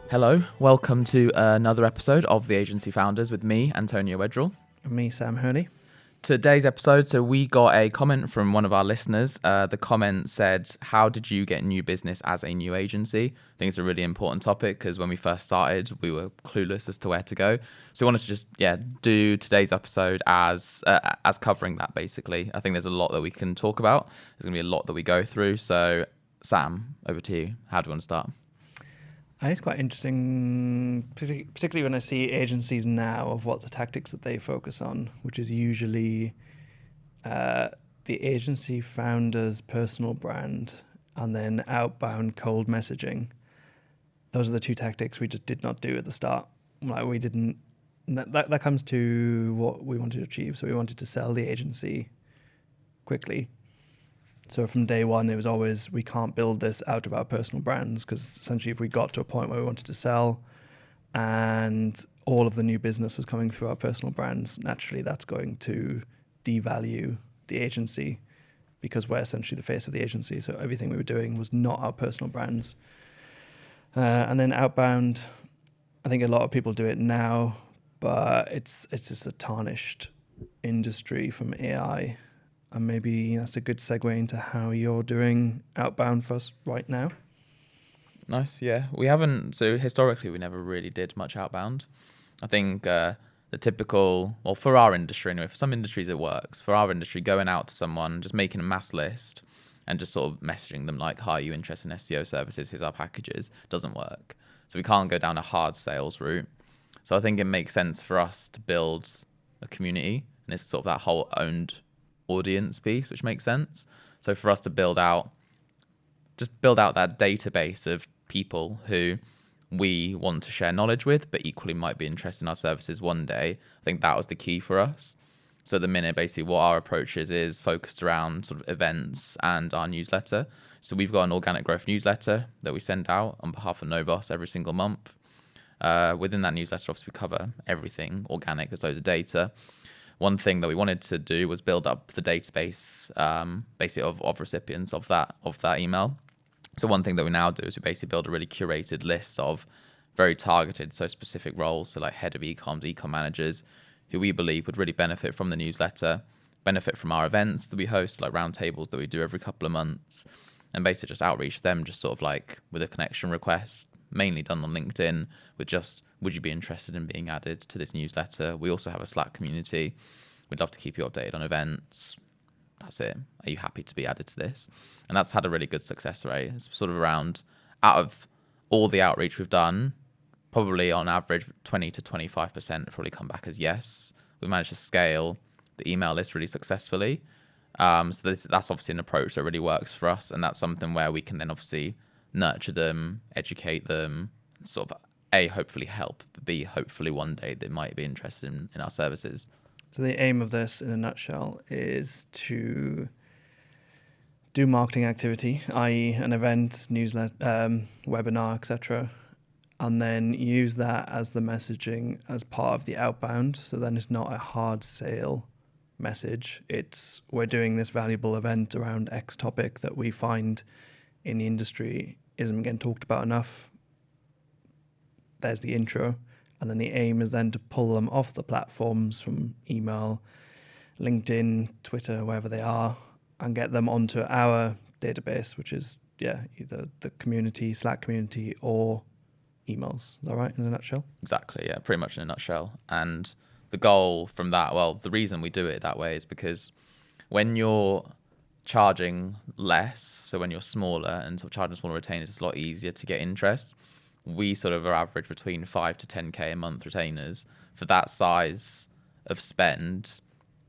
Hello, welcome to another episode of The Agency Founders with me, Antonio Wedrell. And me, Sam Hurley. Today's episode, so we got a comment from one of our listeners. The comment said, how did you get new business as a new agency? I think it's a really important topic because when we first started, we were clueless as to where to go. So we wanted to just, do today's episode as covering that, basically. I think there's a lot that we can talk about. There's going to be a lot that we go through. So Sam, over to you. How do you want to start? I think it's quite interesting, particularly when I see agencies now of what the tactics that they focus on, which is usually the agency founder's personal brand and then outbound cold messaging. Those are the two tactics we just did not do at the start. Like we didn't. That comes to what we wanted to achieve. So we wanted to sell the agency quickly. So from day one, it was always, we can't build this out of our personal brands, because essentially if we got to a point where we wanted to sell and all of the new business was coming through our personal brands, naturally that's going to devalue the agency because we're essentially the face of the agency. So everything we were doing was not our personal brands. And then outbound, I think a lot of people do it now, but it's just a tarnished industry from AI. And maybe that's a good segue into how you're doing outbound for us right now. Nice, yeah. We haven't, so historically we never really did much outbound. I think the typical, well, for our industry anyway, for some industries it works. For our industry, going out to someone, just making a mass list and just sort of messaging them like, hi, are you interested in SEO services? Here's our packages, doesn't work. So we can't go down a hard sales route. So I think it makes sense for us to build a community, and it's sort of that whole owned audience piece, which makes sense. So for us to build out that database of people who we want to share knowledge with, but equally might be interested in our services one day, I think that was the key for us. So at the minute, basically what our approach is focused around sort of events and our newsletter. So we've got an organic growth newsletter that we send out on behalf of Novos every single month. Within that newsletter, obviously we cover everything organic, there's loads of data. One thing that we wanted to do was build up the database, basically of recipients of that email. So one thing that we now do is we basically build a really curated list of very targeted, so specific roles, so like head of e-com managers, who we believe would really benefit from the newsletter, benefit from our events that we host, like roundtables that we do every couple of months, and basically just outreach them, just sort of like with a connection request, mainly done on LinkedIn, with just, would you be interested in being added to this newsletter? We also have a Slack community. We'd love to keep you updated on events. That's it. Are you happy to be added to this? And that's had a really good success rate. It's sort of around, out of all the outreach we've done, probably on average 20 to 25% have probably come back as yes. We've managed to scale the email list really successfully. So that's obviously an approach that really works for us. And that's something where we can then obviously nurture them, educate them, sort of A, hopefully help, but B, hopefully one day they might be interested in our services. So the aim of this in a nutshell is to do marketing activity, i.e. an event, newsletter, webinar, etc., and then use that as the messaging as part of the outbound. So then it's not a hard sale message. It's, we're doing this valuable event around X topic that we find in the industry isn't getting talked about enough. There's the intro. And then the aim is then to pull them off the platforms from email, LinkedIn, Twitter, wherever they are, and get them onto our database, which is, either the community, Slack community, or emails. Is that right, in a nutshell? Exactly, yeah, pretty much in a nutshell. And the goal from that, well, the reason we do it that way is because when you're charging less, so when you're smaller and sort of charging smaller retainers, it's a lot easier to get interest. We sort of are average between 5 to 10k a month retainers. For that size of spend,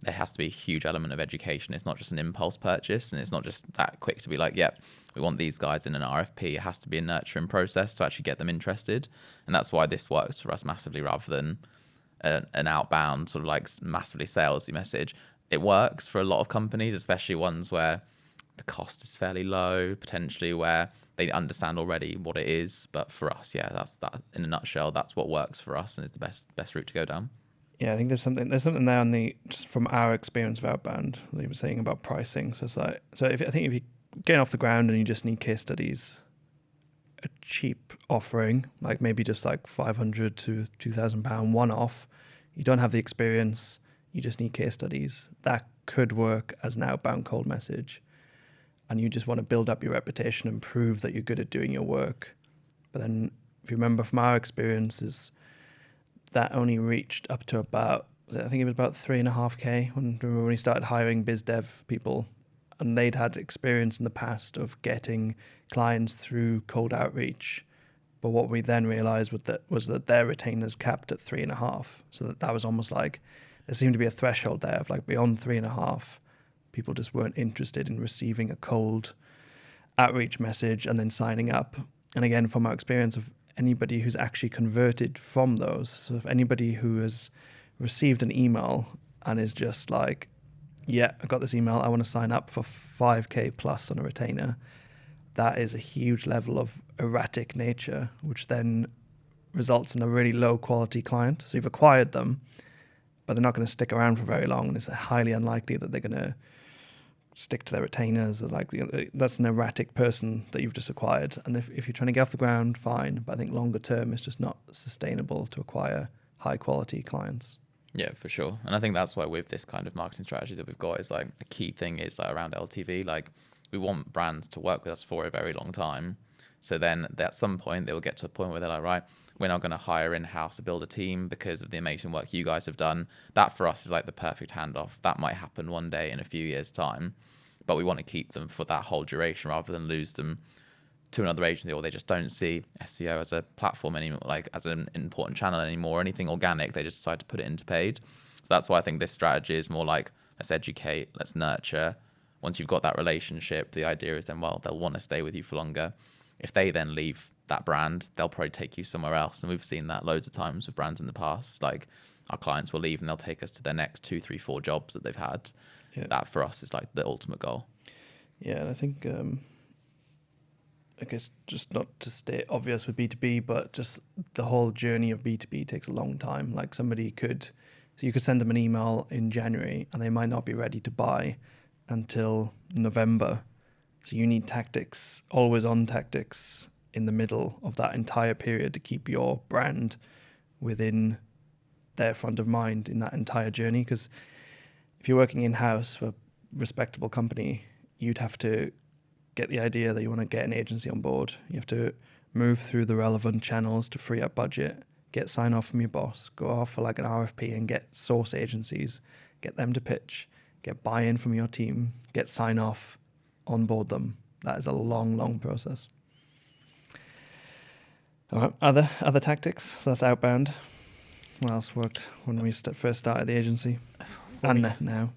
there has to be a huge element of education. It's not just an impulse purchase, and it's not just that quick to be like, yep, we want these guys in an RFP. It has to be a nurturing process to actually get them interested. And that's why this works for us massively rather than an outbound sort of like massively salesy message. It works for a lot of companies, especially ones where the cost is fairly low, potentially where they understand already what it is. But for us, that's that in a nutshell. That's what works for us and is the best route to go down. Yeah, I think there's something there on the, just from our experience of outbound, like you were saying about pricing. So it's like, if you getting off the ground and you just need case studies, a cheap offering, like maybe just like £500 to £2,000 one-off, you don't have the experience, you just need case studies, that could work as an outbound cold message. And you just want to build up your reputation and prove that you're good at doing your work. But then, if you remember from our experiences, that only reached up to about, I think it was about 3.5K when we started hiring biz dev people. And they'd had experience in the past of getting clients through cold outreach. But what we then realized was that their retainers capped at 3.5. So that was almost like there seemed to be a threshold there of like beyond 3.5, people just weren't interested in receiving a cold outreach message and then signing up. And again, from our experience of anybody who's actually converted from those, so if anybody who has received an email and is just like, yeah, I got this email, I want to sign up for 5K plus on a retainer, that is a huge level of erratic nature, which then results in a really low quality client. So you've acquired them, but they're not going to stick around for very long, and it's highly unlikely that they're going to stick to their retainers. Or like, that's an erratic person that you've just acquired. And if you're trying to get off the ground, fine, but I think longer term it's just not sustainable to acquire high quality clients. Yeah, for sure. And I think that's why with this kind of marketing strategy that we've got is like a key thing is like around LTV. Like we want brands to work with us for a very long time. So then at some point they will get to a point where they're like, right, we're not going to hire in-house to build a team because of the amazing work you guys have done. That for us is like the perfect handoff. That might happen one day in a few years' time, but we want to keep them for that whole duration rather than lose them to another agency, or they just don't see SEO as a platform anymore, like as an important channel anymore, anything organic, they just decide to put it into paid. So that's why I think this strategy is more like, let's educate, let's nurture. Once you've got that relationship, the idea is then, well, they'll want to stay with you for longer. If they then leave that brand, they'll probably take you somewhere else. And we've seen that loads of times with brands in the past. Like our clients will leave and they'll take us to their next 2, 3, 4 jobs that they've had. Yeah. That for us is like the ultimate goal. Yeah, and I think I guess just not to state obvious with B2B, but just the whole journey of B2B takes a long time. Like so you could send them an email in January and they might not be ready to buy until November. So you need tactics, always on tactics in the middle of that entire period to keep your brand within their front of mind in that entire journey. Because if you're working in-house for a respectable company, you'd have to get the idea that you want to get an agency on board. You have to move through the relevant channels to free up budget, get sign off from your boss, go off for like an RFP and get source agencies, get them to pitch, get buy-in from your team, get sign off, onboard them. That is a long, long process. All right, other tactics. So that's outbound. What else worked when we first started the agency? Now.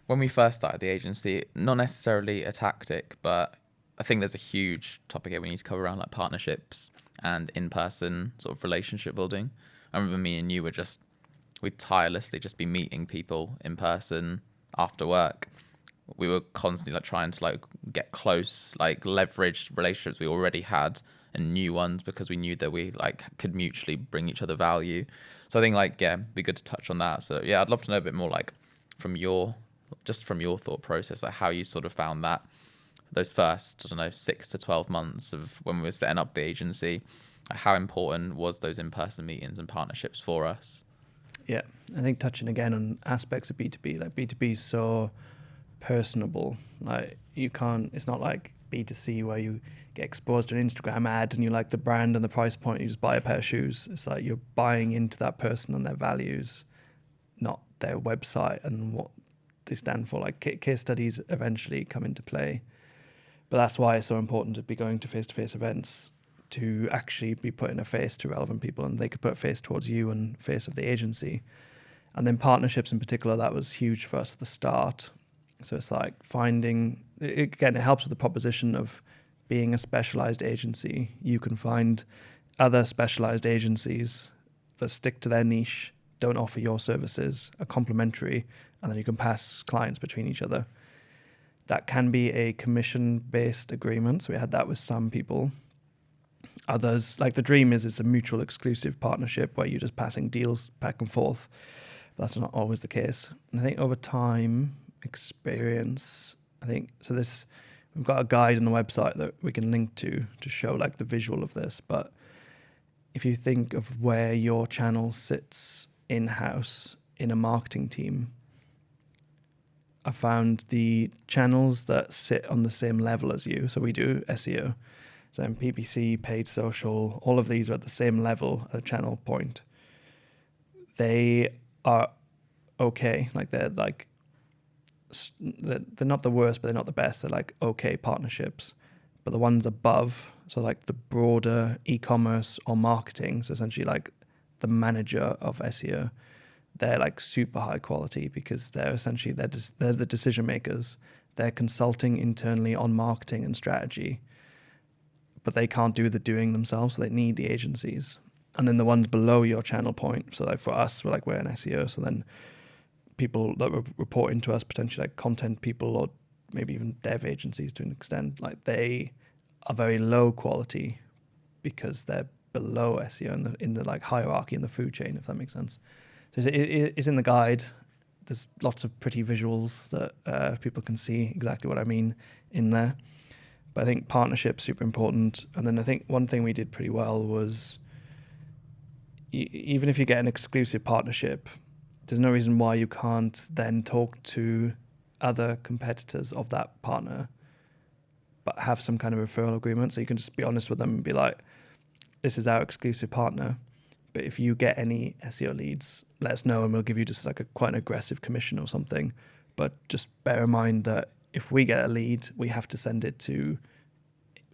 When we first started the agency, not necessarily a tactic, but I think there's a huge topic here we need to cover around like partnerships and in-person sort of relationship building. I remember me and you we'd tirelessly just be meeting people in person after work. We were constantly like trying to like get close, like leverage relationships we already had and new ones because we knew that we like could mutually bring each other value. So I think like, yeah, it'd be good to touch on that. So yeah, I'd love to know a bit more like from your thought process, like how you sort of found that those first, 6 to 12 months of when we were setting up the agency, how important was those in-person meetings and partnerships for us? Yeah, I think touching again on aspects of B2B, like B2B is so personable. Like it's not like B2C where you get exposed to an Instagram ad and you like the brand and the price point, you just buy a pair of shoes. It's like you're buying into that person and their values, not their website and what they stand for. Like case studies eventually come into play. But that's why it's so important to be going to face-to-face events, to actually be putting a face to relevant people, and they could put a face towards you and face of the agency. And then partnerships in particular, that was huge for us at the start. So it's like it helps with the proposition of being a specialized agency. You can find other specialized agencies that stick to their niche, don't offer your services, are complementary, and then you can pass clients between each other. That can be a commission-based agreement. So we had that with some people. Others, like the dream is it's a mutual exclusive partnership where you're just passing deals back and forth. But that's not always the case. And I think over time, experience, we We've got a guide on the website that we can link to show like the visual of this. But if you think of where your channel sits in-house in a marketing team, I found the channels that sit on the same level as you. So we do SEO. So in PPC, paid social, all of these are at the same level at a channel point. They are okay. Like they're not the worst, but they're not the best. They're like okay partnerships. But the ones above, so like the broader e-commerce or marketing, so essentially like the manager of SEO, they're like super high quality because they're essentially they're the decision makers. They're consulting internally on marketing and strategy, but they can't do the doing themselves, so they need the agencies. And then the ones below your channel point, so like for us, we're an SEO, so then people that were reporting to us, potentially like content people or maybe even dev agencies to an extent, like they are very low quality because they're below SEO in the like hierarchy in the food chain, if that makes sense. So it's in the guide. There's lots of pretty visuals that people can see exactly what I mean in there. But I think partnership's super important. And then I think one thing we did pretty well was even if you get an exclusive partnership, there's no reason why you can't then talk to other competitors of that partner, but have some kind of referral agreement. So you can just be honest with them and be like, this is our exclusive partner. But if you get any SEO leads, let us know and we'll give you just like quite an aggressive commission or something. But just bear in mind that if we get a lead, we have to send it to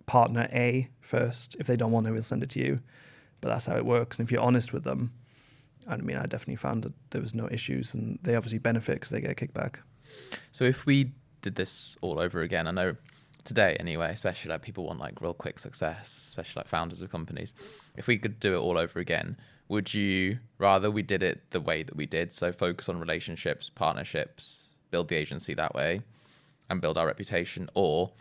partner A first. If they don't want it, we'll send it to you. But that's how it works. And if you're honest with them, I mean, I definitely found that there was no issues and they obviously benefit because they get a kickback. So if we did this all over again, I know today anyway, especially like people want like real quick success, especially like founders of companies. If we could do it all over again, would you rather we did it the way that we did? So focus on relationships, partnerships, build the agency that way and build our reputation, or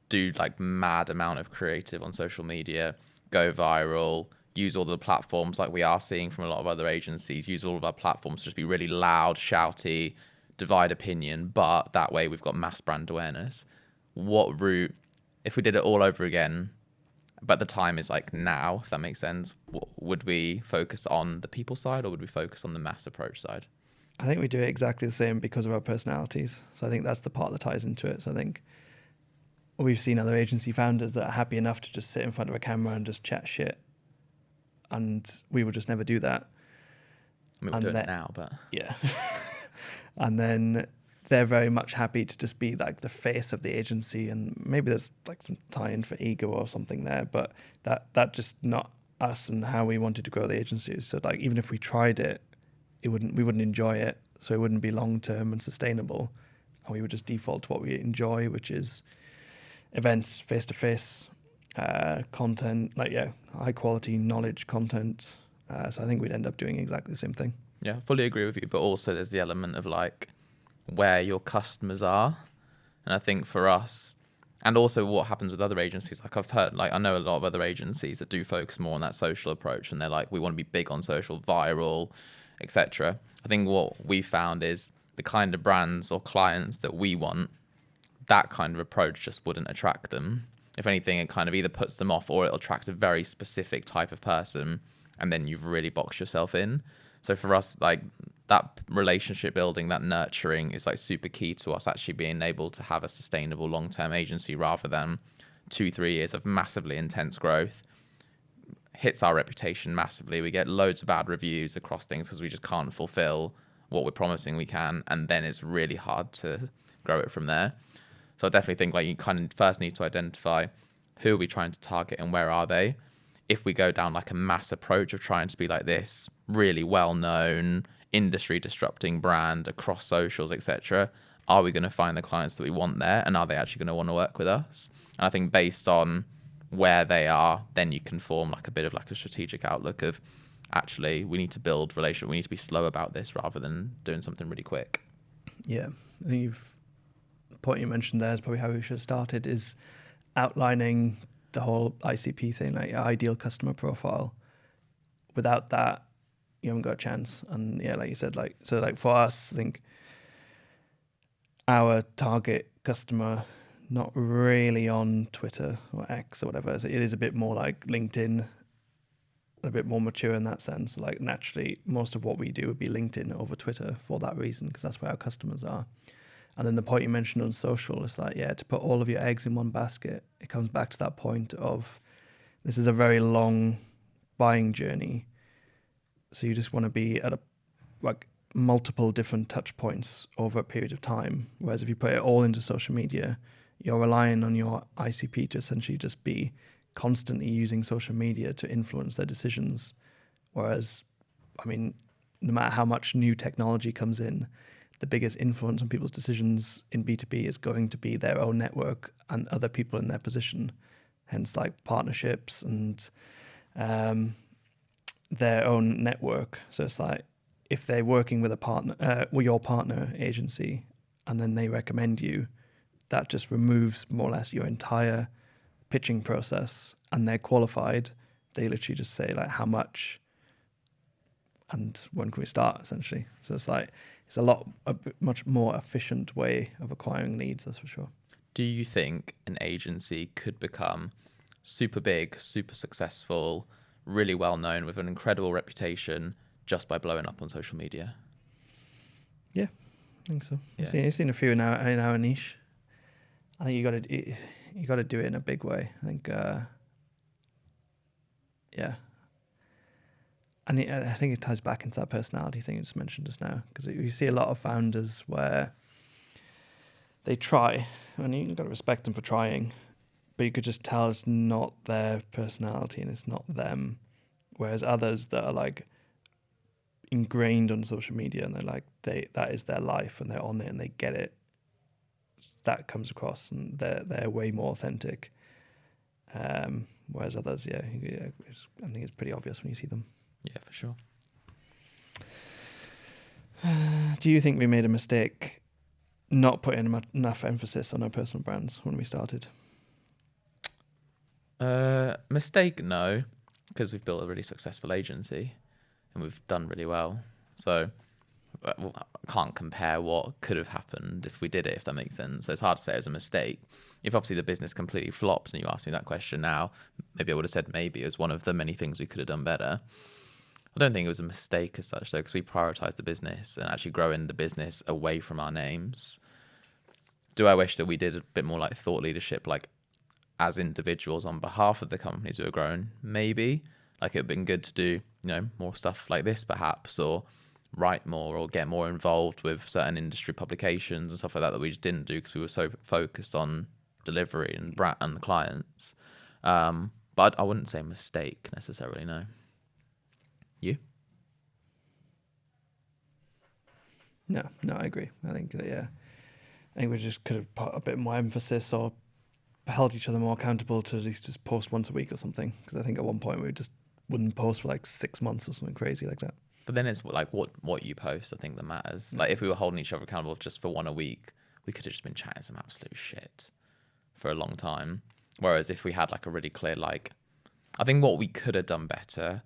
do like mad amount of creative on social media, go viral, use all the platforms like we are seeing from a lot of other agencies, use all of our platforms to just be really loud, shouty, divide opinion, but that way we've got mass brand awareness. What route, if we did it all over again, but the time is like now, if that makes sense, would we focus on the people side or would we focus on the mass approach side? I think we do it exactly the same because of our personalities. So I think that's the part that ties into it. So I think we've seen other agency founders that are happy enough to just sit in front of a camera and just chat shit. And we would just never do that. I mean, we're doing it now, but... Yeah. And then they're very much happy to just be like the face of the agency, and maybe there's like some tie-in for ego or something there, but that just not us and how we wanted to grow the agency. So like even if we tried it, we wouldn't enjoy it, so it wouldn't be long-term and sustainable, and we would just default to what we enjoy, which is events, face-to-face, content, high quality knowledge content. So I think we'd end up doing exactly the same thing. Yeah, fully agree with you. But also there's the element of like where your customers are. And I think for us, and also what happens with other agencies, like I've heard, like I know a lot of other agencies that do focus more on that social approach and they're like, we want to be big on social, viral, etc. I think what we found is the kind of brands or clients that we want, that kind of approach just wouldn't attract them. If anything, it kind of either puts them off or it attracts a very specific type of person and then you've really boxed yourself in. So for us, like that relationship building, that nurturing is like super key to us actually being able to have a sustainable long-term agency rather than 2-3 years of massively intense growth. Hits our reputation massively. We get loads of bad reviews across things because we just can't fulfill what we're promising we can. And then it's really hard to grow it from there. So I definitely think like you kind of first need to identify who are we trying to target and where are they. If we go down like a mass approach of trying to be like this really well-known, industry disrupting brand across socials, etc., are we going to find the clients that we want there, and are they actually going to want to work with us? And I think based on where they are, then you can form like a bit of like a strategic outlook of actually we need to build relationship, we need to be slow about this rather than doing something really quick. Yeah, I think the point you mentioned there is probably how we should have started, is outlining the whole ICP thing, like ideal customer profile. Without that, you haven't got a chance. And yeah, like you said, for us, I think our target customer not really on Twitter or X or whatever. So it is a bit more like LinkedIn, a bit more mature in that sense. Like naturally, most of what we do would be LinkedIn over Twitter for that reason, because that's where our customers are. And then the point you mentioned on social is like, yeah, to put all of your eggs in one basket, it comes back to that point of this is a very long buying journey. So you just want to be at multiple different touch points over a period of time. Whereas if you put it all into social media, you're relying on your ICP to essentially just be constantly using social media to influence their decisions. Whereas, I mean, no matter how much new technology comes in, the biggest influence on people's decisions in B2B is going to be their own network and other people in their position, hence like partnerships and their own network. So it's like if they're working with a partner, with your partner agency, and then they recommend you, that just removes more or less your entire pitching process, and they're qualified. They literally just say like how much and when can we start, essentially. So it's like it's a much more efficient way of acquiring leads, that's for sure. Do you think an agency could become super big, super successful, really well known with an incredible reputation just by blowing up on social media? Yeah, I think so. Yeah. You've seen a few in our niche. I think you got to do it in a big way. I think, yeah. And I think it ties back into that personality thing you just mentioned just now, because you see a lot of founders where they try, and you've got to respect them for trying, but you could just tell it's not their personality and it's not them. Whereas others that are like ingrained on social media and they're like that is their life and they're on it and they get it, that comes across and they're way more authentic. Whereas others, I think it's pretty obvious when you see them. Yeah, for sure. Do you think we made a mistake not putting enough emphasis on our personal brands when we started? Mistake, no, because we've built a really successful agency and we've done really well. So I can't compare what could have happened if we did it, if that makes sense. So it's hard to say as a mistake. If obviously the business completely flopped and you asked me that question now, maybe I would have said maybe it was one of the many things we could have done better. I don't think it was a mistake as such, though, because we prioritized the business and actually growing the business away from our names. Do I wish that we did a bit more like thought leadership, like as individuals on behalf of the companies we were growing? Maybe. Like it would have been good to do, more stuff like this perhaps, or write more or get more involved with certain industry publications and stuff like that we just didn't do because we were so focused on delivery and the clients. But I wouldn't say mistake necessarily, no. You? No, I agree. I think we just could have put a bit more emphasis or held each other more accountable to at least just post once a week or something. Because I think at one point we just wouldn't post for like 6 months or something crazy like that. But then it's like what you post, I think, that matters. Like if we were holding each other accountable just for one a week, we could have just been chatting some absolute shit for a long time. Whereas if we had like a really clear, I think what we could have done better,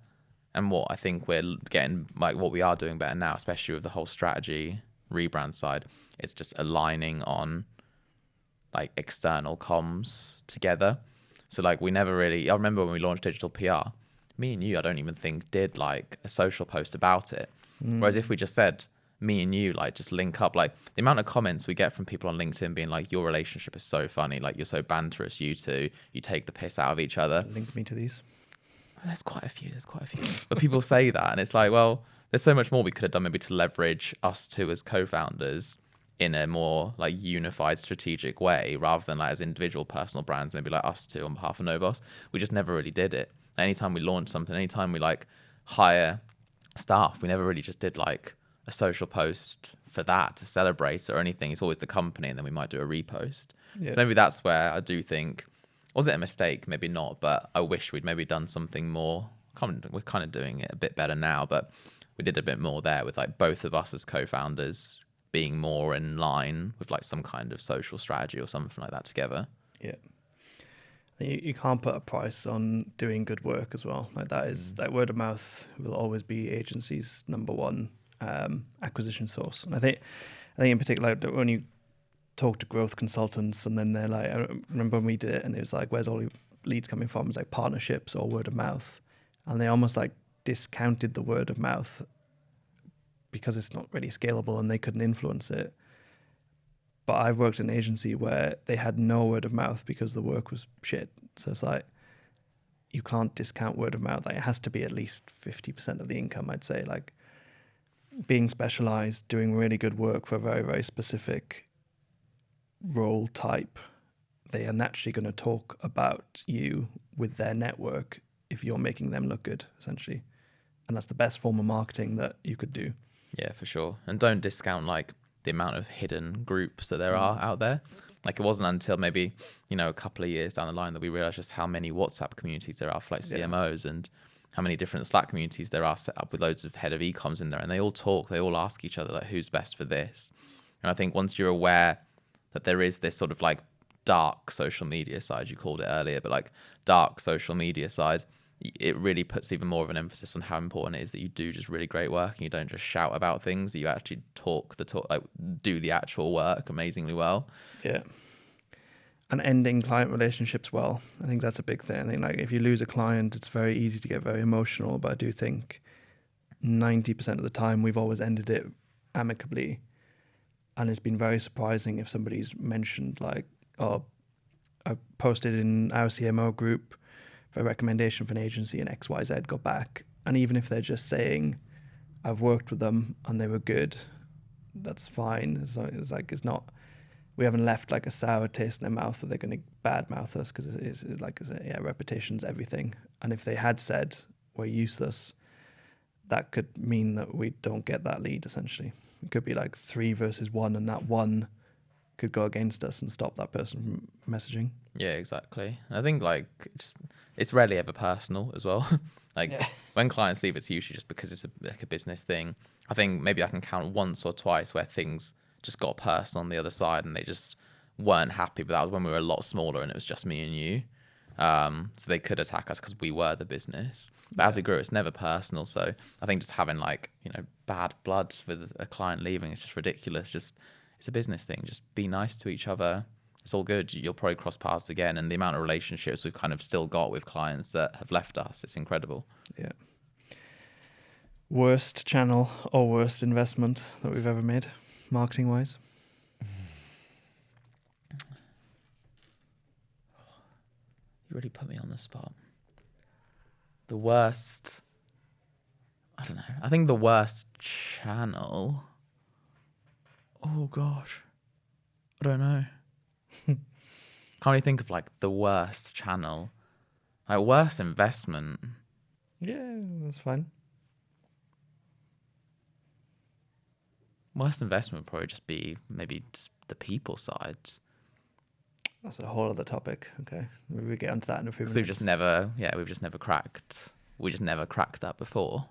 and what I think we're getting, like what we are doing better now, especially with the whole strategy rebrand side, is just aligning on like external comms together. So like we never really, I remember when we launched digital PR, me and you, I don't even think did like a social post about it. Whereas if we just said, me and you, like just link up, like the amount of comments we get from people on LinkedIn being like, your relationship is so funny, like you're so banterous, you two, you take the piss out of each other. Link me to these. There's quite a few. But people say that, and it's like, well, there's so much more we could have done maybe to leverage us two as co-founders in a more like unified strategic way, rather than like as individual personal brands, maybe like us two on behalf of Novos. We just never really did it. Anytime we launch something, anytime we like hire staff, we never really just did like a social post for that to celebrate or anything. It's always the company, and then we might do a repost. Yeah. So maybe that's where I do think, was it a mistake? Maybe not, but I wish we'd maybe done something more. We're kind of doing it a bit better now, but we did a bit more there with like both of us as co-founders being more in line with like some kind of social strategy or something like that together. Yeah. You can't put a price on doing good work as well. Like that is like word of mouth will always be agency's number one acquisition source. And I think in particular when you talk to growth consultants, and then they're like, I remember when we did it, and it was like, where's all your leads coming from? It's like partnerships or word of mouth, and they almost like discounted the word of mouth because it's not really scalable and they couldn't influence it. But I've worked in an agency where they had no word of mouth because the work was shit. So it's like, you can't discount word of mouth. Like, it has to be at least 50% of the income, I'd say. Like, being specialized, doing really good work for a very, very specific role type, they are naturally going to talk about you with their network if you're making them look good, essentially. And that's the best form of marketing that you could do. Yeah, for sure. And don't discount like the amount of hidden groups that there are out there. Like, it wasn't until maybe, a couple of years down the line that we realized just how many WhatsApp communities there are for like CMOs, and how many different Slack communities there are set up with loads of head of e-coms in there. And they all talk, they all ask each other like, who's best for this? And I think once you're aware that there is this sort of like dark social media side, you called it earlier, but like dark social media side, it really puts even more of an emphasis on how important it is that you do just really great work, and you don't just shout about things, that you actually like do the actual work amazingly well. Yeah. And ending client relationships well. I think that's a big thing. I think like if you lose a client, it's very easy to get very emotional, but I do think 90% of the time we've always ended it amicably. And it's been very surprising if somebody's mentioned like, oh, I posted in our CMO group for a recommendation for an agency and XYZ got back. And even if they're just saying, I've worked with them and they were good, that's fine. It's not, we haven't left like a sour taste in their mouth that they're going to bad mouth us, because reputation's everything. And if they had said we're useless, that could mean that we don't get that lead, essentially. It could be like 3 versus 1, and that 1 could go against us and stop that person from messaging. Yeah, exactly. I think like it's rarely ever personal as well. When clients leave, it's usually just because it's a business thing. I think maybe I can count once or twice where things just got personal on the other side and they just weren't happy. But that was when we were a lot smaller and it was just me and you. So they could attack us because we were the business. But as we grew, it's never personal. So I think just having bad blood with a client leaving, it's just ridiculous. It's a business thing. Just be nice to each other. It's all good. You'll probably cross paths again. And the amount of relationships we've kind of still got with clients that have left us, it's incredible. Yeah. Worst channel or worst investment that we've ever made, marketing wise? You really put me on the spot. The worst, I don't know. I think the worst channel. Oh gosh, I don't know. Can't really think of like the worst channel. Like worst investment. Yeah, that's fine. Worst investment would probably just be maybe just the people side. That's a whole other topic. Okay, maybe we get onto that in a few minutes. We've just never cracked. We just never cracked that before.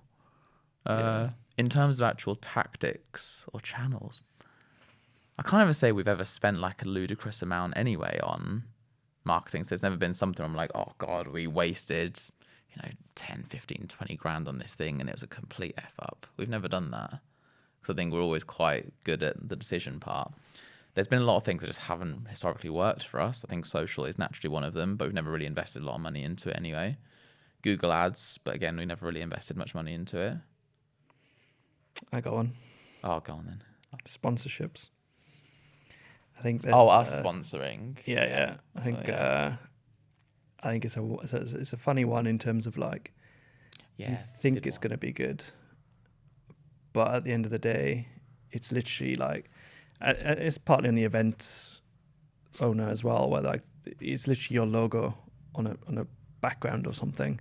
In terms of actual tactics or channels, I can't ever say we've ever spent like a ludicrous amount anyway on marketing. So it's never been something I'm like, oh God, we wasted, 10, 15, 20 grand on this thing and it was a complete F up. We've never done that. Because I think we're always quite good at the decision part. There's been a lot of things that just haven't historically worked for us. I think social is naturally one of them, but we've never really invested a lot of money into it anyway. Google Ads, but again, we never really invested much money into it. I got one. Oh, go on then. Sponsorships. I think there's, us sponsoring. Yeah. I think it's a funny one in terms of like, you think it's going to be good, but at the end of the day, it's literally like, it's partly on the event owner as well, where like it's literally your logo on a background or something.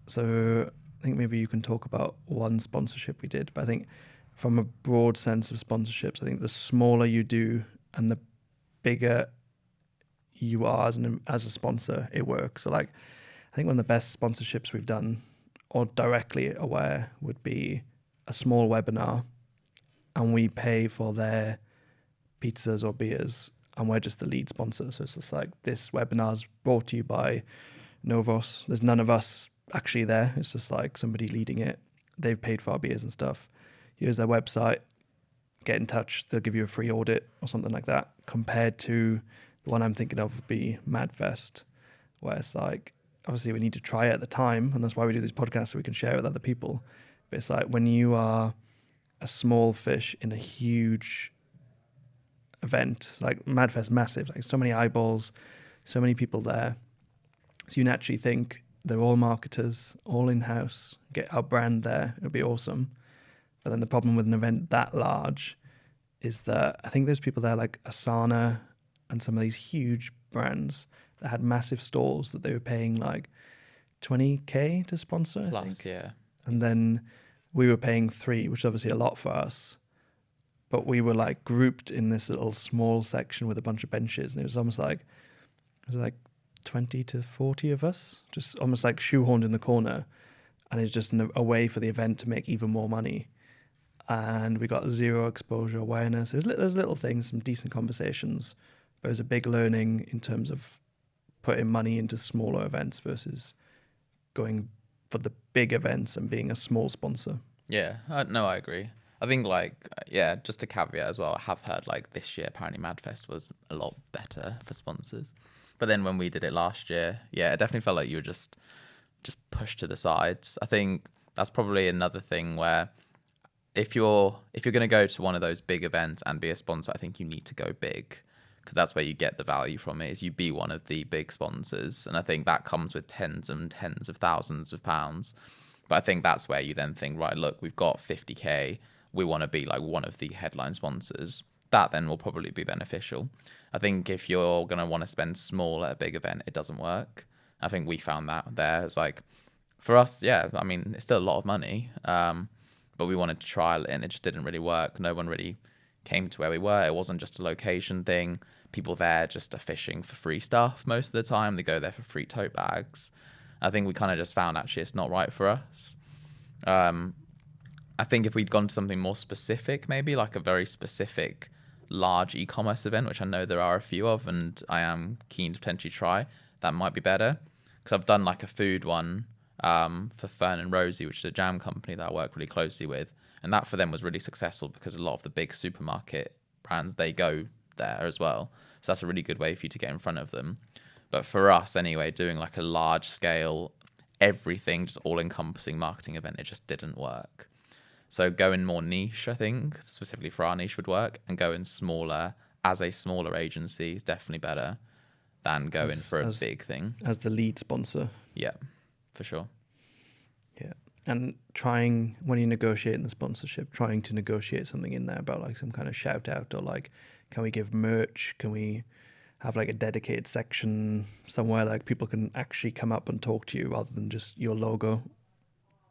So I think maybe you can talk about one sponsorship we did, but I think from a broad sense of sponsorships, I think the smaller you do and the bigger you are as a sponsor, it works. So like, I think one of the best sponsorships we've done, or directly aware, would be a small webinar, and we pay for their pizzas or beers, and we're just the lead sponsor. So it's just like, this webinar is brought to you by Novos. There's none of us actually there. It's just like somebody leading it. They've paid for our beers and stuff. Here's their website. get in touch, they'll give you a free audit or something like that, compared to the one I'm thinking of would be MadFest, where it's like, obviously we need to try it at the time, and that's why we do these podcasts, so we can share it with other people. But it's like when you are a small fish in a huge event, like MadFest, massive, like so many eyeballs, so many people there. So you naturally think they're all marketers, all in-house, get our brand there, it'll be awesome. But then the problem with an event that large is that I think there's people there like Asana and some of these huge brands that had massive stalls that they were paying like 20k to sponsor, I think. Yeah. And then we were paying 3, which is obviously a lot for us. But we were like grouped in this little small section with a bunch of benches, and it was almost like 20 to 40 of us, just almost like shoehorned in the corner, and it's just a way for the event to make even more money. And we got zero exposure awareness. There's little things, some decent conversations, but it was a big learning in terms of putting money into smaller events versus going for the big events and being a small sponsor. Yeah, no, I agree. I think just a caveat as well. I have heard like this year apparently MadFest was a lot better for sponsors, but then when we did it last year, it definitely felt like you were just pushed to the sides. I think that's probably another thing where if you're going to go to one of those big events and be a sponsor, I think you need to go big, because that's where you get the value from it, is you be one of the big sponsors. And I think that comes with tens and tens of thousands of pounds. But I think that's where you then think, right, look, we've got 50k. We want to be like one of the headline sponsors. That then will probably be beneficial. I think if you're going to want to spend small at a big event, it doesn't work. I think we found that there. It's like, for us, I mean, it's still a lot of money. But we wanted to trial it and it just didn't really work. No one really came to where we were. It wasn't just a location thing. People there just are fishing for free stuff most of the time. They go there for free tote bags. I think we kind of just found actually it's not right for us. I think if we'd gone to something more specific, maybe like a very specific large e-commerce event, which I know there are a few of and I am keen to potentially try, that might be better. Because I've done like a food one for Fern and Rosie, which is a jam company that I work really closely with. And that for them was really successful because a lot of the big supermarket brands, they go there as well. So that's a really good way for you to get in front of them. But for us anyway, doing like a large scale, everything, just all encompassing marketing event, it just didn't work. So going more niche, I think, specifically for our niche would work, and going smaller as a smaller agency is definitely better than going for a big thing. As the lead sponsor. Yeah, for sure. Yeah. And trying, when you're negotiating the sponsorship, trying to negotiate something in there about like some kind of shout out, or like, can we give merch? Can we have like a dedicated section somewhere like people can actually come up and talk to you rather than just your logo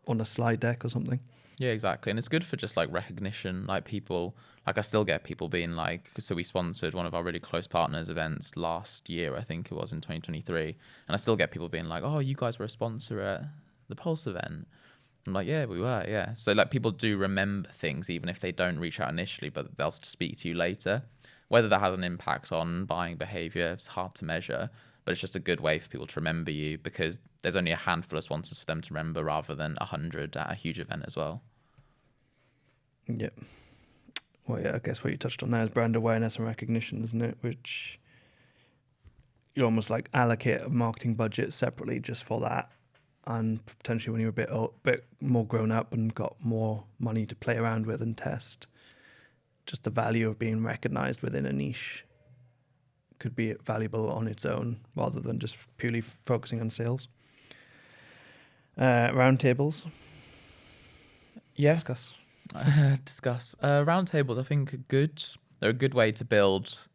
on a slide deck or something? Yeah, exactly. And it's good for just like recognition. Like people, like I still get people being like, so we sponsored one of our really close partners events last year, I think it was in 2023. And I still get people being like, oh, you guys were a sponsor at the Pulse event. I'm like, yeah, we were. Yeah. So like people do remember things, even if they don't reach out initially, but they'll speak to you later. Whether that has an impact on buying behavior, it's hard to measure, but it's just a good way for people to remember you, because there's only a handful of sponsors for them to remember rather than 100 at a huge event as well. Yeah. Well, yeah, I guess what you touched on there is brand awareness and recognition, isn't it? Which you almost like allocate a marketing budget separately just for that. And potentially when you're a bit more grown up and got more money to play around with and test, just the value of being recognized within a niche could be valuable on its own rather than just purely focusing on sales. Roundtables. Yeah. Discuss. Roundtables, I think, are good. They're a good way to build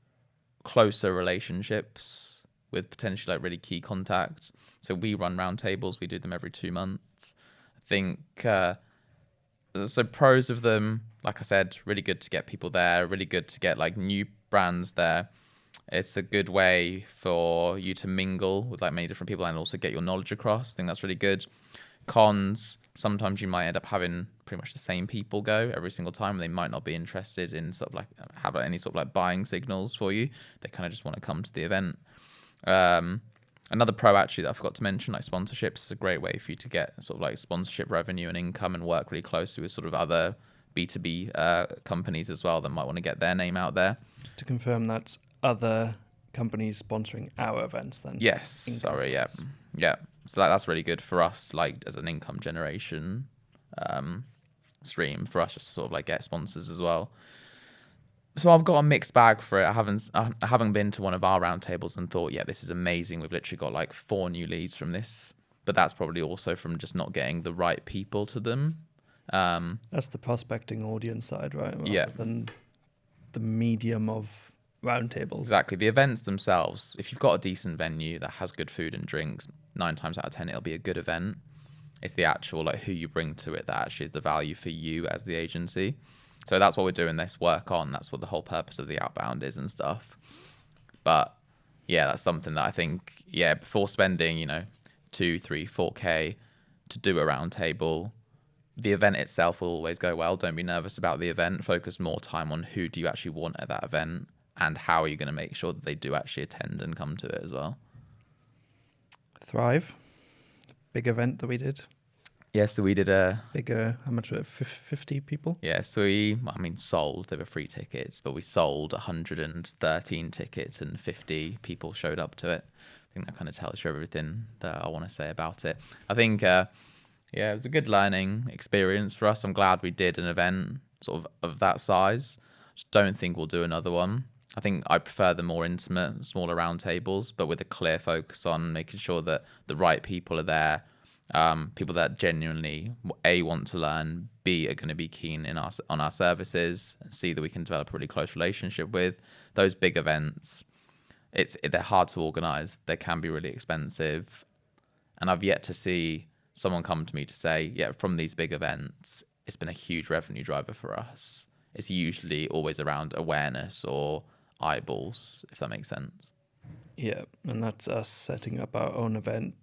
closer relationships with potentially like really key contacts. So we run roundtables. We do them every 2 months. I think, so pros of them, like I said, really good to get people there, really good to get like new brands there. It's a good way for you to mingle with like many different people and also get your knowledge across. I think that's really good. Cons, sometimes you might end up having pretty much the same people go every single time, and they might not be interested in sort of like have any sort of like buying signals for you. They kind of just want to come to the event. Another pro actually that I forgot to mention, like sponsorships, is a great way for you to get sort of like sponsorship revenue and income and work really closely with sort of other B2B companies as well that might want to get their name out there. To confirm, that's other companies sponsoring our events then? Yes, Sorry, yeah. So that's really good for us, like as an income generation stream for us, just to sort of like get sponsors as well. So I've got a mixed bag for it. I haven't been to one of our roundtables and thought, yeah, this is amazing. We've literally got like 4 new leads from this, but that's probably also from just not getting the right people to them. That's the prospecting audience side, right? Yeah. Than the medium of roundtables. Exactly. The events themselves, if you've got a decent venue that has good food and drinks, 9 times out of 10 it'll be a good event. It's the actual like who you bring to it that actually is the value for you as the agency. So that's what we're doing this work on. That's what the whole purpose of the outbound is and stuff. But yeah, that's something that I think, yeah, before spending, 2, 3, 4K to do a roundtable, the event itself will always go well. Don't be nervous about the event. Focus more time on who do you actually want at that event and how are you going to make sure that they do actually attend and come to it as well. Thrive, big event that we did. Yeah, so we did a... Bigger, how much was it, 50 people? Yeah, so sold, they were free tickets, but we sold 113 tickets and 50 people showed up to it. I think that kind of tells you everything that I want to say about it. I think, it was a good learning experience for us. I'm glad we did an event sort of that size. Just don't think we'll do another one. I think I prefer the more intimate, smaller roundtables, but with a clear focus on making sure that the right people are there. People that genuinely A, want to learn, B, are going to be keen on our services, and C, that we can develop a really close relationship with. Those big events, they're hard to organise. They can be really expensive, and I've yet to see someone come to me to say, yeah, from these big events, it's been a huge revenue driver for us. It's usually always around awareness or eyeballs, if that makes sense. Yeah, and that's us setting up our own event.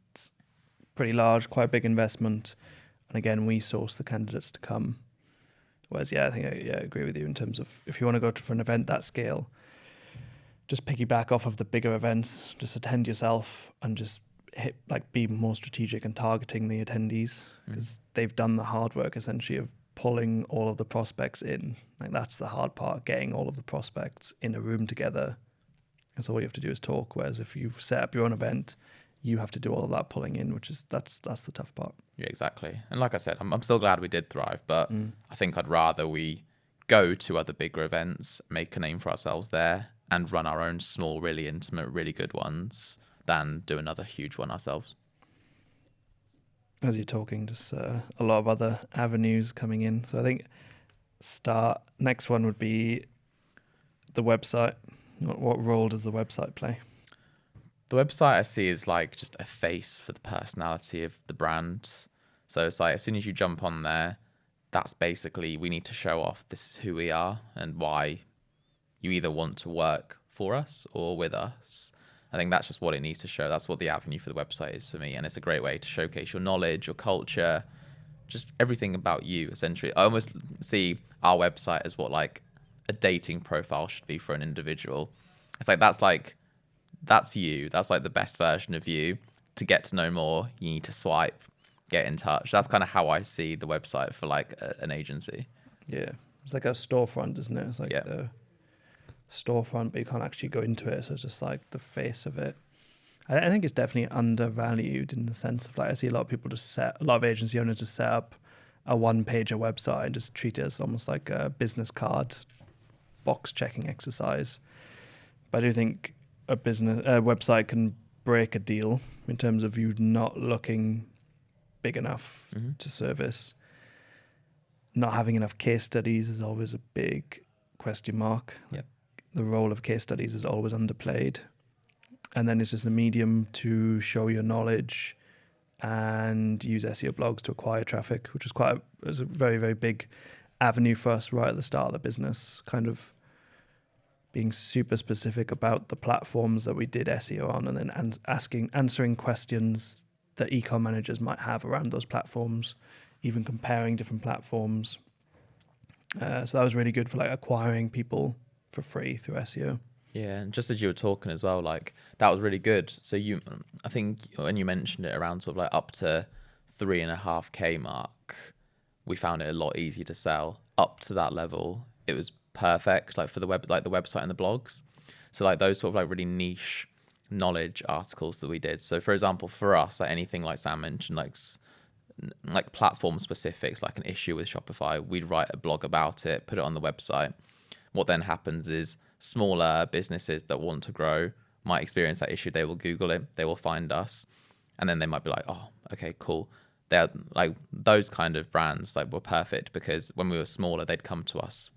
Pretty large, quite a big investment. And again, we source the candidates to come. Whereas, I think I agree with you in terms of if you want to go for an event that scale, just piggyback off of the bigger events, just attend yourself and just be more strategic and targeting the attendees because they've done the hard work essentially of pulling all of the prospects in. Like that's the hard part, getting all of the prospects in a room together. That's all you have to do is talk. Whereas if you've set up your own event, you have to do all of that pulling in, which is that's the tough part. Yeah, exactly. And like I said, I'm still glad we did Thrive, but I think I'd rather we go to other bigger events, make a name for ourselves there, and run our own small, really intimate, really good ones than do another huge one ourselves. As you're talking, just a lot of other avenues coming in. So I think next one would be the website. What role does the website play? The website I see is like just a face for the personality of the brand. So it's like as soon as you jump on there, that's basically we need to show off this is who we are and why you either want to work for us or with us. I think that's just what it needs to show. That's what the avenue for the website is for me. And it's a great way to showcase your knowledge, your culture, just everything about you, essentially. I almost see our website as what like a dating profile should be for an individual. It's like that's you. That's like the best version of you. To get to know more, you need to swipe, get in touch. That's kind of how I see the website for like an agency. Yeah. It's like a storefront, isn't it? It's like the storefront, but you can't actually go into it. So it's just like the face of it. I think it's definitely undervalued in the sense of like, I see a lot of people a lot of agency owners just set up a one-pager website and just treat it as almost like a business card box checking exercise. But I do think a website can break a deal in terms of you not looking big enough to service. Not having enough case studies is always a big question mark. Yep. The role of case studies is always underplayed. And then it's just a medium to show your knowledge and use SEO blogs to acquire traffic, which was a very, very big avenue for us right at the start of the business, kind of being super specific about the platforms that we did SEO on and then answering questions that e-com managers might have around those platforms, even comparing different platforms. So that was really good for like acquiring people for free through SEO. Yeah, and just as you were talking as well, like that was really good. So I think when you mentioned it around sort of like up to 3.5K mark, we found it a lot easier to sell. up to that level, it was perfect, like for the web, like the website and the blogs. So like those sort of like really niche knowledge articles that we did. So for example, for us, like anything like Sam mentioned, like platform specifics, like an issue with Shopify, we'd write a blog about it, put it on the website. What then happens is smaller businesses that want to grow might experience that issue. They will Google it, they will find us, and then they might be like, oh, okay, cool. They're like those kind of brands like were perfect because when we were smaller, they'd come to us.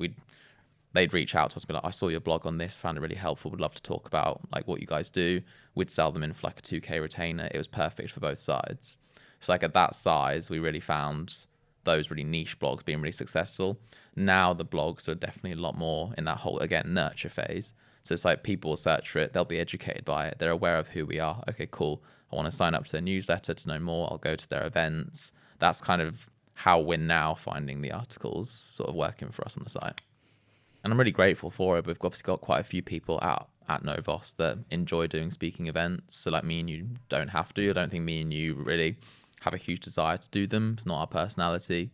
They'd reach out to us and be like, I saw your blog on this, found it really helpful, would love to talk about like what you guys do. We'd sell them in for like a 2K retainer. It was perfect for both sides. So like at that size, we really found those really niche blogs being really successful. Now the blogs are definitely a lot more in that whole, again, nurture phase. So it's like people will search for it, they'll be educated by it, they're aware of who we are. Okay, cool. I want to sign up to their newsletter to know more. I'll go to their events. That's kind of how we're now finding the articles sort of working for us on the site. And I'm really grateful for it. We've obviously got quite a few people out at Novos that enjoy doing speaking events. So like me and you don't have to. I don't think me and you really have a huge desire to do them. It's not our personality.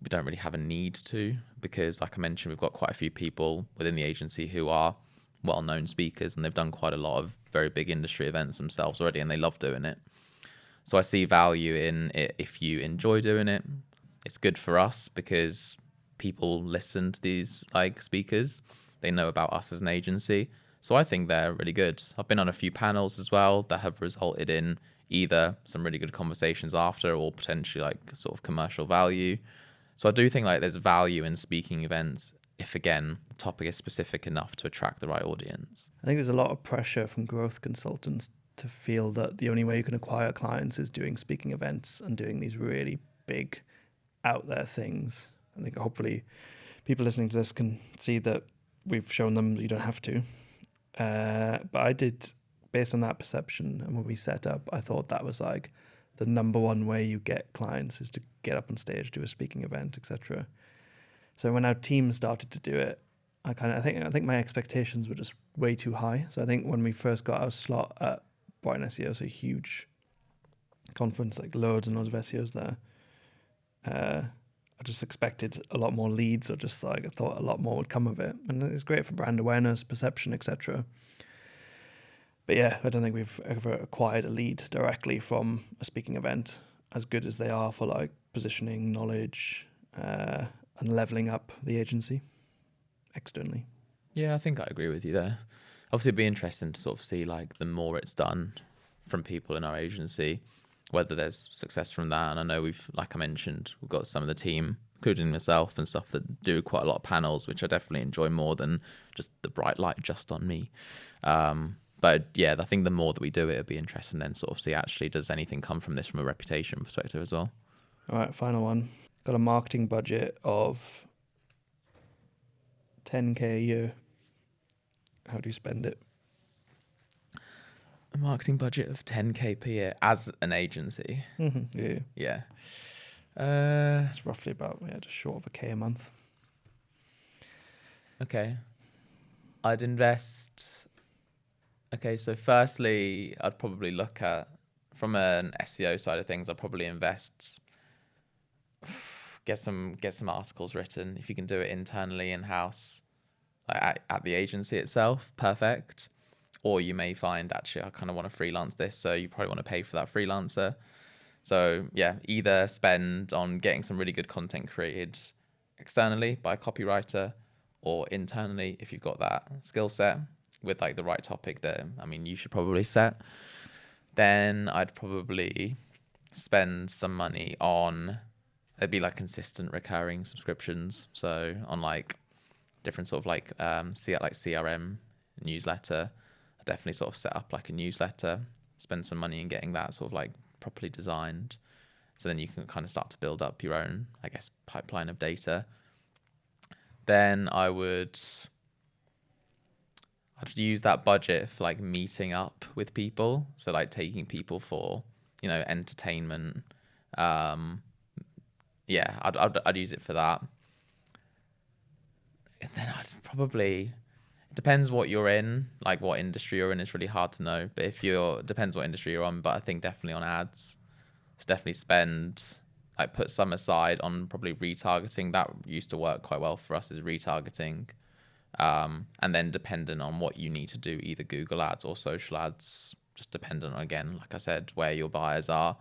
We don't really have a need to because, like I mentioned, we've got quite a few people within the agency who are well-known speakers and they've done quite a lot of very big industry events themselves already and they love doing it. So I see value in it if you enjoy doing it. It's good for us because people listen to these like speakers. They know about us as an agency. So I think they're really good. I've been on a few panels as well that have resulted in either some really good conversations after or potentially like sort of commercial value. So I do think like there's value in speaking events if, again, the topic is specific enough to attract the right audience. I think there's a lot of pressure from growth consultants to feel that the only way you can acquire clients is doing speaking events and doing these really big out there things. I think hopefully people listening to this can see that we've shown them that you don't have to. But I did, based on that perception and when we set up, I thought that was like the number one way you get clients is to get up on stage, do a speaking event, etc. So when our team started to do it, I think my expectations were just way too high. So I think when we first got our slot at Brighton SEO, so a huge conference, like loads and loads of SEOs there, I just expected a lot more leads, or just like I thought a lot more would come of it, and it's great for brand awareness, perception, etc. But yeah, I don't think we've ever acquired a lead directly from a speaking event, as good as they are for like positioning, knowledge, and leveling up the agency externally. Yeah, I think I agree with you there. Obviously, it'd be interesting to sort of see like the more it's done from people in our agency, whether there's success from that. And I know we've, like I mentioned, we've got some of the team, including myself and stuff, that do quite a lot of panels, which I definitely enjoy more than just the bright light just on me. But yeah, I think the more that we do it, it'll be interesting then sort of see actually does anything come from this from a reputation perspective as well. All right, final one. Got a marketing budget of 10k a year. How do you spend it? A marketing budget of 10k per year as an agency. Mm-hmm. Yeah. It's roughly about just short of a k a month. Okay. I'd invest. Okay, so firstly, I'd probably look at, from an SEO side of things, I'd probably invest, get some articles written. If you can do it internally in-house, like at the agency itself, perfect. Or you may find, actually, I kind of want to freelance this, so you probably want to pay for that freelancer. So yeah, either spend on getting some really good content created externally by a copywriter, or internally if you've got that skill set with like the right topic that, I mean, you should probably set. Then I'd probably spend some money on, it'd be like consistent recurring subscriptions. So on like different sort of like CRM newsletter, I definitely sort of set up like a newsletter, spend some money in getting that sort of like properly designed. So then you can kind of start to build up your own, I guess, pipeline of data. Then I'd use that budget for like meeting up with people. So like taking people for, entertainment. I'd use it for that. And then I'd probably, it depends what you're in, like what industry you're in. It's really hard to know. But depends what industry you're on. But I think definitely on ads. It's definitely spend like put some aside on probably retargeting. That used to work quite well for us, is retargeting. And then depending on what you need to do, either Google ads or social ads, just dependent on, again, like I said, where your buyers are.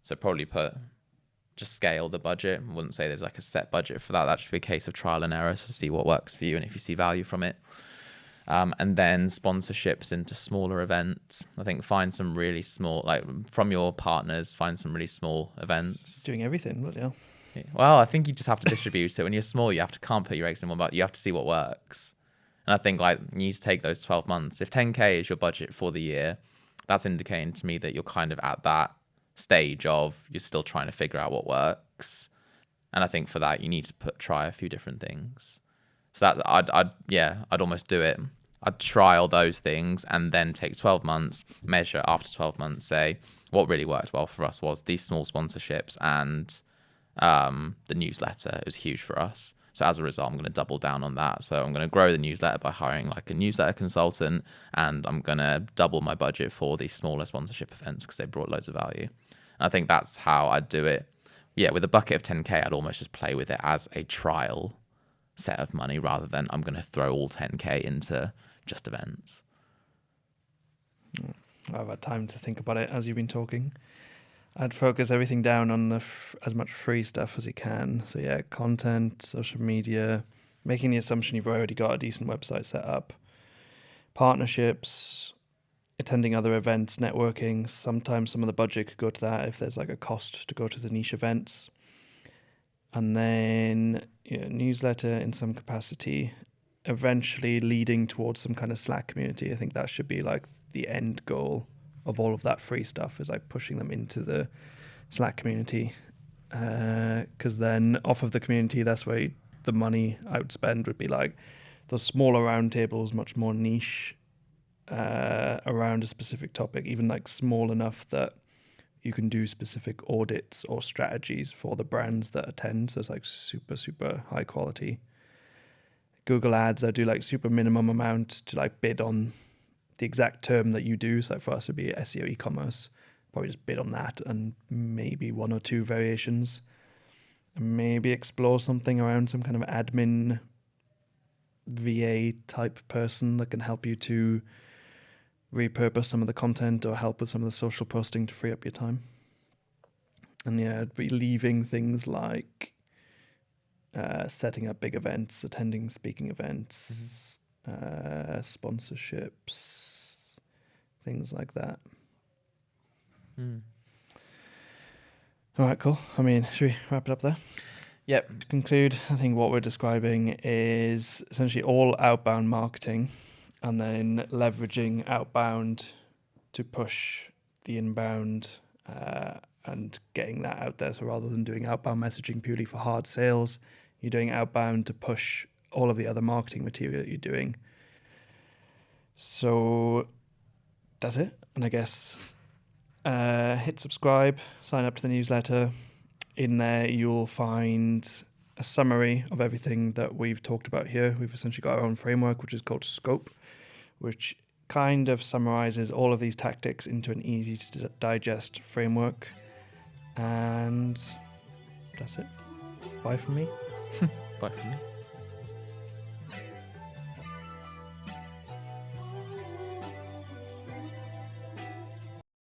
So probably just scale the budget. I wouldn't say there's like a set budget for that. That should be a case of trial and error to see what works for you and if you see value from it. And then sponsorships into smaller events. I think find some really small, like from your partners, find some really small events. Doing everything, bloody hell. Well, I think you just have to distribute it. When you're small, can't put your eggs in one basket. You have to see what works. And I think like you need to take those 12 months. If 10K is your budget for the year, that's indicating to me that you're kind of at that stage of you're still trying to figure out what works. And I think for that, you need to try a few different things. So that I'd almost do it. I'd trial those things and then take 12 months, measure after 12 months, say what really worked well for us was these small sponsorships and the newsletter. It was huge for us. So as a result, I'm going to double down on that. So I'm going to grow the newsletter by hiring like a newsletter consultant, and I'm going to double my budget for these smaller sponsorship events because they brought loads of value. And I think that's how I'd do it. Yeah, with a bucket of 10K, I'd almost just play with it as a trial set of money rather than I'm going to throw all 10K into just events. I've had time to think about it as you've been talking. I'd focus everything down on as much free stuff as you can. So yeah, content, social media, making the assumption you've already got a decent website set up, partnerships, attending other events, networking. Sometimes some of the budget could go to that if there's like a cost to go to the niche events. And then newsletter in some capacity, eventually leading towards some kind of Slack community. I think that should be like the end goal of all of that free stuff, is like pushing them into the Slack community. Because then off of the community, that's where the money I would spend would be like those smaller roundtables, much more niche, around a specific topic, even like small enough that you can do specific audits or strategies for the brands that attend. So it's like super, super high quality. Google ads, I do like super minimum amount to like bid on the exact term that you do. So like for us, it'd be SEO e-commerce. Probably just bid on that and maybe one or two variations. And maybe explore something around some kind of admin VA type person that can help you to repurpose some of the content or help with some of the social posting to free up your time. And yeah, I'd be leaving things like setting up big events, attending speaking events, sponsorships, things like that. All right, cool. I mean, should we wrap it up there? Yep. To conclude, I think what we're describing is essentially all outbound marketing and then leveraging outbound to push the inbound and getting that out there. So rather than doing outbound messaging purely for hard sales, you're doing outbound to push all of the other marketing material that you're doing. So that's it. And I guess hit subscribe, sign up to the newsletter. In there, you'll find a summary of everything that we've talked about here. We've essentially got our own framework, which is called Scope, which kind of summarizes all of these tactics into an easy to digest framework. And that's it. Bye from me. Bye from me.